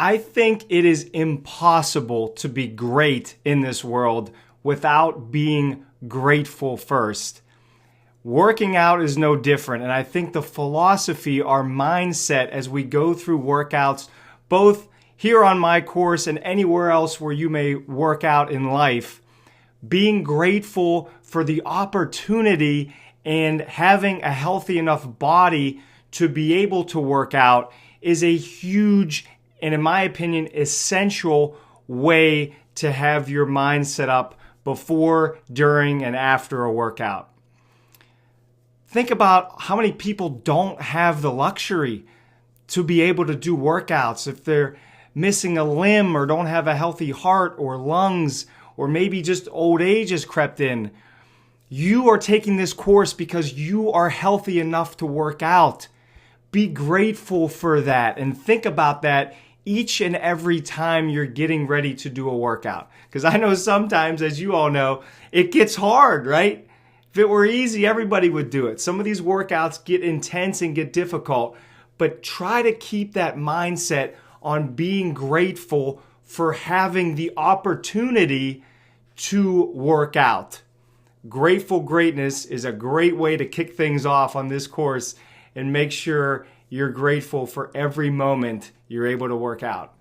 I think it is impossible to be great in this world without being grateful first. Working out is no different, and I think the philosophy, our mindset as we go through workouts, both here on my course and anywhere else where you may work out in life, being grateful for the opportunity and having a healthy enough body to be able to work out is a huge and, in my opinion, essential way to have your mind set up before, during, and after a workout. Think about how many people don't have the luxury to be able to do workouts if they're missing a limb or don't have a healthy heart or lungs, or maybe just old age has crept in. You are taking this course because you are healthy enough to work out. Be grateful for that and think about that each and every time you're getting ready to do a workout. Because I know sometimes, as you all know, it gets hard, right? If it were easy, everybody would do it. Some of these workouts get intense and get difficult, but try to keep that mindset on being grateful for having the opportunity to work out. Grateful greatness is a great way to kick things off on this course and make sure you're grateful for every moment you're able to work out.